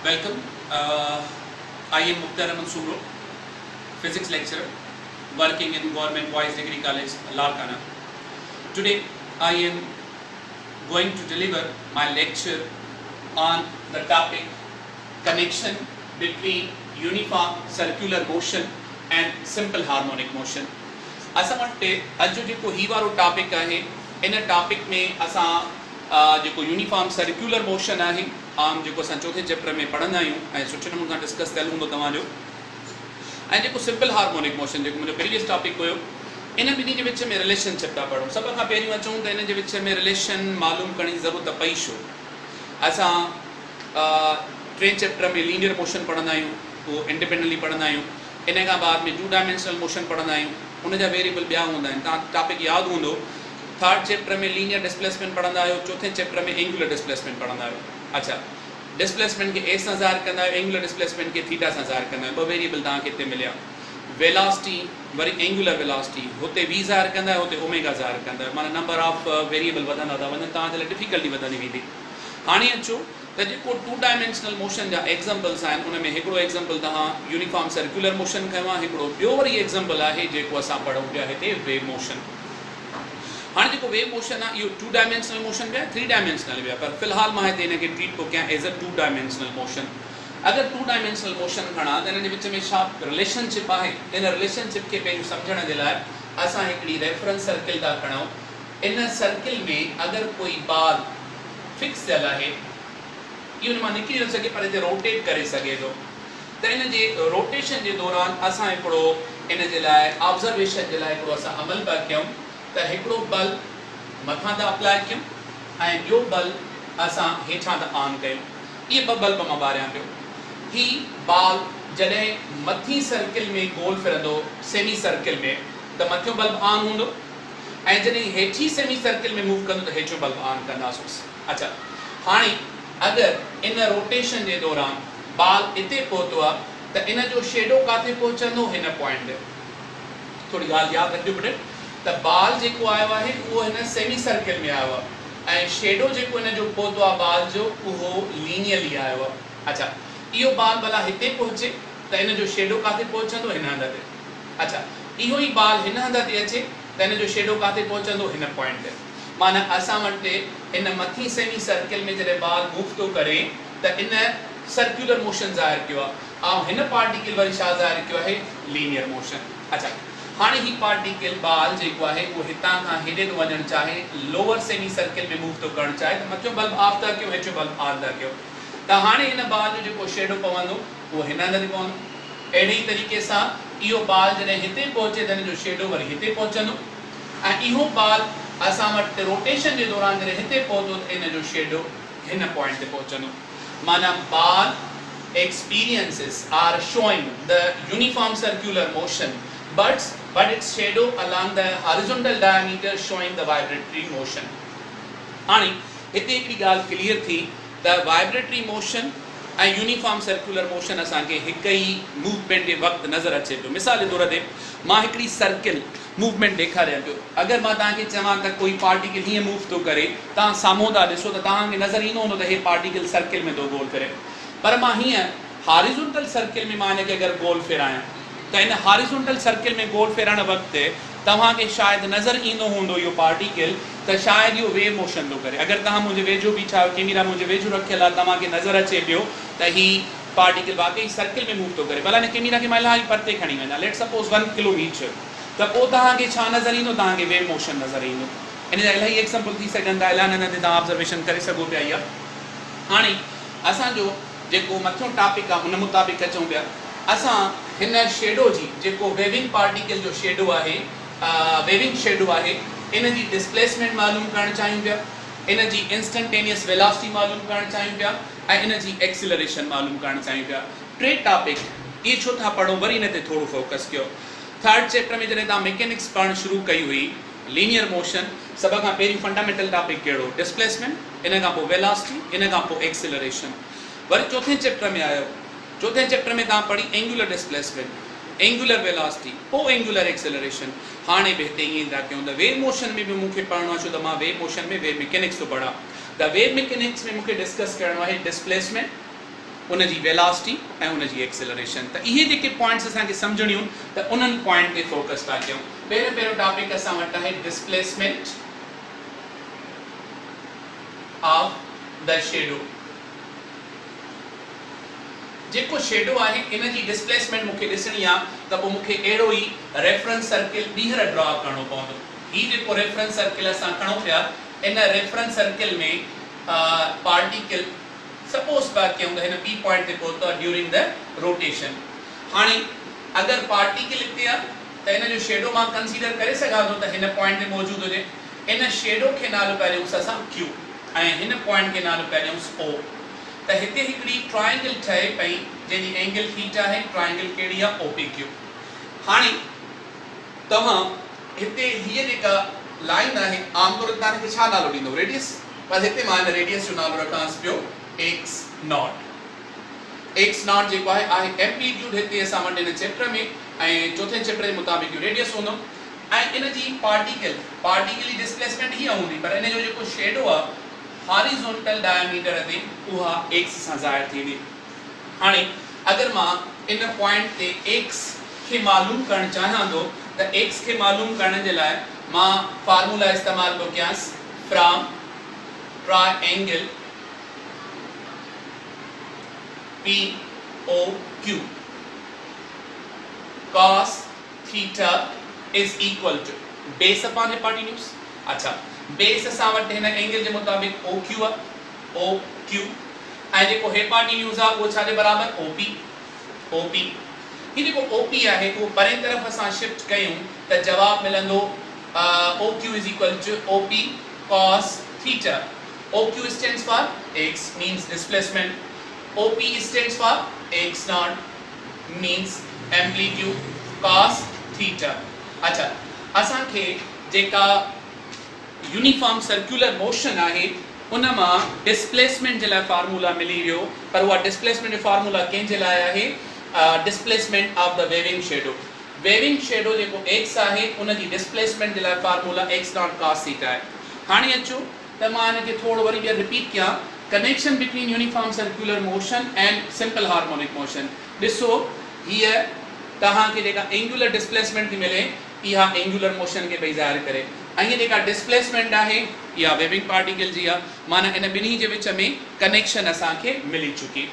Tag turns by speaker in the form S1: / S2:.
S1: Welcome. I am Mukhtar Ahmed Sumro, physics lecturer, working in Government Boys Degree College, Larkana. Today, I am going to deliver my lecture on the topic connection between uniform circular motion and simple harmonic motion. असां वटि अॼु जेको ही वारो topic आहे इन topic में असां जेको यूनिफॉर्म सर्कुलर मोशन आहे आम जेको असां चौथे चैप्टर में पढ़ंदा आहियूं ऐं सुठे नमूने सां डिस्कस थियल हूंदो तव्हांजो ऐं जेको सिंपल हार्मोनिक मोशन जेको मुंहिंजो प्रीवियस टॉपिक हुयो इन ॿिन्ही जे विच में रिलेशनशिप था पढ़ूं। सभ खां पहिरियों अचूं त इन जे विच में रिलेशन मालूम करण जी ज़रूरत पई छो। असां टे चैप्टर में लीनियर मोशन पढ़ंदा आहियूं, उहो इंडिपेंडेंटली पढ़ंदा आहियूं। इन खां बाद में 2 डायमेंशनल मोशन पढ़ंदा आहियूं, उन जा वेरिएबल ॿिया हूंदा आहिनि। तव्हां टॉपिक यादि हूंदो। थर्ड चैप्टर में लीनियर डिस्प्लेसमेंट पढ़ंदा आहियो, चौथे चैप्टर में एंगुलर डिस्प्लेसमेंट पढ़ंदा आहियो। अच्छा, डिस्प्लेसमेंट के ए सां ज़ाहिर कंदा आहियो, एंगुलर डिस्प्लेसमेंट के थीटा सां ज़ाहिर कंदा आहियो। ॿ वेरिएबल तव्हांखे हिते मिलिया। वेलोसिटी वरी एंगुलर वेलोसिटी, हुते वी ज़ाहिर कंदा आहियो, हुते ओमेगा ज़ाहिर कंदा आहियो। माना नंबर ऑफ वेरिएबल वधंदा था वञनि, तव्हांजे लाइ डिफिकल्टी वधंदी वेंदी। हाणे अचो त जेको 2 डायमेंशनल मोशन जा एग्जाम्पल्स आहिनि उन में हिकिड़ो एग्जाम्पल तव्हां यूनिफॉर्म सर्कुलर मोशन खयो आहे, हिकिड़ो ॿियो वरी एग्जाम्पल आहे जेको असां पढ़ूं पिया हिते वेव मोशन। हाणे जेको वेव मोशन आहे इहो 2 डायमेंशनल मोशन बि आहे, 3 डायमेंशनल बि आहे, पर फ़िलहाल मां हिते हिनखे ट्रीट थो कयां एज़ अ 2 डायमेंशनल मोशन। अगरि 2 डायमेंशनल मोशन खणा त हिन जे विच में छा रिलेशनशिप आहे। इन रिलेशनशिप खे पहिरियों सम्झण जे लाइ असां हिकिड़ी रेफरेंस सर्किल था खणूं। इन सर्किल में अगरि कोई बाल फिक्स थियल आहे, इहो मां निकिरी न सघे पर हिते रोटेट करे सघे थो, त इन जे रोटेशन जे दौरान असां हिकिड़ो इन जे लाइ ऑब्ज़र्वेशन जे लाइ हिकिड़ो असां अमल पिया कयूं त हिकिड़ो बल्ब मथां था अप्लाई कयूं ऐं ॿियो बल्ब असां हेठां था ऑन कयूं। इहे 2 बल्ब मां ॿारियां पियो। ही बाल जॾहिं मथी सर्किल में गोल फिरंदो सेमी सर्किल में त मथियों बल्ब ऑन हूंदो ऐं जॾहिं हेठी सेमी सर्किल में मूव कंदो त हेठियों बल्ब ऑन कंदासीं। अच्छा, हाणे अगरि इन रोटेशन जे दौरान बाल हिते पहुतो आहे त इन जो शेडो किथे पहुचंदो, हिन पॉइंट ते। थोरी ॻाल्हि यादि रखिजो बेटे त बाल जेको आयो आहे उहो हिन सेमी सर्किल में आयो आहे ऐं शेडो जेको इन जो पहुतो आहे बाल जो उहो लीनियरली आयो आहे। अच्छा, इहो बाल भला हिते पहुचे त इन जो शेडो किथे पहुचंदो, हिन हंध ते। अच्छा, इहो ई बाल हिन हंध ते अचे त इन जो शेडो किथे पहुचंदो, हिन पॉइंट ते। माना असां वटि इन मथी सेमी सर्किल में जॾहिं बाल मूव थो करे त इन सर्कुलर मोशन ज़ाहिर कयो आहे ऐं हिन पार्टिकल वरी छा ज़ाहिर कयो आहे, लीनियर मोशन। अच्छा, हाणे ही पार्टिकल बाल जेको आहे उहो हितां खां हेॾे थो वञणु चाहे, लोअर सेमी सर्किल में मूव थो करणु चाहे त मथियों बल्ब ऑफ था कयो, हेठियों बल्ब ऑन था कयो, त हाणे हिन बाल जो जेको शेडो पवंदो उहो हिन हंध ते पवंदो। अहिड़े ई तरीक़े सां इहो बाल जॾहिं हिते पहुचे त हिन जो शेडो वरी हिते पहुचंदो ऐं इहो बाल असां वटि रोटेशन जे दौरान जॾहिं हिते पहुतो त इन जो शेडो हिन पॉइंट ते पहुचंदो। माना बाल experiences are showing the uniform circular motion but its shadow along the horizontal diameter showing the vibratory motion। हाणे हिते हिकिड़ी ॻाल्हि क्लियर थी त वाइब्रेटरी मोशन ऐं यूनिफॉर्म सर्कुलर मोशन असांखे हिकु ई मूवमेंट जे वक़्तु नज़र अचे पियो। मिसाल जे तौर ते मां हिकिड़ी सर्किल मूवमेंट ॾेखारियां पियो। अगरि मां तव्हांखे चवां त कोई पार्टिकल हीअं मूव थो करे, तव्हां साम्हूं था ॾिसो त तव्हांखे नज़र ईंदो हूंदो त हे पार्टिकल सर्किल में थो गोल फिरे, पर मां हीअं हॉरिज़ॉन्टल सर्किल में मां हिनखे अगरि गोल फिरायां त इन हॉरिज़ॉन्टल सर्किल में गोल फिरण वक़्तु तव्हांखे शायदि नज़र ईंदो हूंदो इहो पार्टिकल त शायदि इहो वेव मोशन थो करे। अगरि तव्हां मुंहिंजे वेझो बीठा आहियो, कैमरा मुंहिंजे वेझो रखियल आहे, तव्हांखे नज़र अचे पियो त ही पार्टिकल वाकई सर्किल में मूव थो करे। भला हिन कैमरा खे मां इलाही परते खणी वञा, लेट सपोज़ 1 किलोमीटर, त पोइ तव्हांखे छा नज़र ईंदो, तव्हांखे वेव मोशन नज़र ईंदो। इन जा इलाही एग्जाम्पल थी सघनि था, इलाही हिन ते तव्हां ऑब्ज़र्वेशन करे सघो पिया। इहा हाणे असांजो जेको मथियों टॉपिक आहे उन मुताबिक़ अचूं पिया। असां हिन शेडो जी जेको वेविंग पार्टिकल जो शेडो आहे, वेविंग शेडो आहे, इन जी डिस्प्लेसमेंट मालूम करणु चाहियूं पिया, इन जी इंस्टेंटेनियस वेलोसिटी मालूम करणु चाहियूं पिया ऐं इन जी एक्सिलरेशन मालूम करणु चाहियूं पिया। 3 टॉपिक इहे छो था पढ़ूं, वरी इन ते थोरो फोकस कयो। थर्ड चैप्टर में जॾहिं तव्हां मैकेनिक्स पढ़णु शुरू कई हुई, लीनियर मोशन, सभ खां पहिरीं फंडामेंटल टॉपिक कहिड़ो, डिस्प्लेसमेंट, इन खां पोइ वेलोसिटी, इन खां पोइ एक्सिलरेशन। वरी चौथे चैप्टर में आयो, चौथे चैप्टर में तव्हां पढ़ी एंगुलर डिस्प्लेसमेंट, एंगुलर वेलोसिटी, पोइ एंगुलर एक्सेलरेशन। हाणे बि हिते ईअं था कयूं त वेव मोशन में बि मूंखे पढ़णो आहे, छो त मां वेव मोशन में वेव मैकेनिक्स थो पढ़ां। त वेव मैकेनिक्स में मूंखे डिस्कस करणो आहे डिस्प्लेसमेंट, उनजी वेलोसिटी ऐं उनजी एक्सेलरेशन। त इहे जेके पॉइंट्स असांखे सम्झणियूं त उन्हनि पॉइंट ते फोकस था कयूं। पहिरियों टॉपिक असां वटि आहे डिस्प्लेसमेंट ऑफ द शेडो। जेको शेडो आहे इन जी डिस्प्लेसमेंट मूंखे ॾिसणी आहे त पोइ मूंखे अहिड़ो ई रेफरेंस सर्किल ॿीहर ड्रॉ करणो पवंदो। हीउ जेको रेफरेंस सर्किल असां खणूं पिया, इन रेफरेंस सर्किल में पार्टिकल सपोज पिया कयूं त हिन पी पॉइंट ते पहुतो आहे ड्यूरिंग द रोटेशन। हाणे अगरि पार्टिकल हिते आहे त इन जो शेडो मां कंसीडर करे सघां थो त हिन पॉइंट ते मौजूदु हुजे। इन शेडो खे नालो पिया ॾियूंसि असां क्यू ऐं हिन पॉइंट खे नालो पिया ॾियूंसि ओ। त हिते हिकिड़ी ट्रायंगल ठहे पई जंहिंजी एंगल थीटा आहे। ट्रायंगल कहिड़ी आहे? ओपीक्यू। हाणे तव्हां हिते हीअ जेका लाइन आहे आमतौर ते तव्हांखे छा नालो ॾींदो? रेडियस। बस हिते मां हिन रेडियस जो नालो रखांसि पियो एक्स नॉट। एक्स नॉट जेको आहे एम्पलीट्यूड हिते असां वटि हिन चैप्टर में ऐं चौथे चैप्टर जे मुताबिक़ जो रेडियस हूंदो ऐं इन जी पार्टिकल जी डिस्प्लेसमेंट हीअ हूंदी, पर इन जो जेको शेडो आहे हॉरिजॉन्टल डायमीटर ते उहा x सां ज़ाहिर थींदी। हाणे अगर मां इन पॉइंट ते x खे मालूम करण चाहियां थो त x खे मालूम करण जे लाइ मां फार्मूला इस्तेमाल थो कयांसि from triangle POQ cos theta is equal to base upon hypotenuse। अच्छा, बेस असां वटि हिन एंगल जे मुताबिक़ OQ आहे। OQ ऐं जेको हिपोटेन्यूज़ आहे उहो छाजे बराबर? OP। ही जेको OP आहे उहो परे तरफ़ असां शिफ्ट कयूं त जवाब मिलंदो OQ is equal to OP cos theta। OQ stands for x means displacement, OP stands for x naught means amplitude, cos theta। अच्छा, असांखे जेका यूनिफॉर्म सर्कुलर मोशन आहे उन मां डिस्प्लेसमेंट जे लाइ फार्मूला मिली वियो, पर उहा डिस्प्लेसमेंट जो फार्मूला कंहिंजे लाइ आहे? Displacement of the waving shadow. Waving shadow जेको x आहे उन जी डिस्प्लेसमेंट जे लाइ formula x nought cos theta आहे। हाणे अचो त मां हिन खे थोरो वरी ॿीहर रिपीट कयां। Connection between uniform circular motion and simple harmonic motion. ॾिसो, हीअ तव्हांखे जेका एंगुलर डिस्प्लेसमेंट थी मिले इहा एंगुलर मोशन खे पई ज़ाहिर करे ऐं हीअ जेका डिस्प्लेसमेंट आहे इहा वेविंग पार्टिकल जी आहे। माना इन ॿिन्ही जे विच में कनेक्शन असांखे मिली चुकी।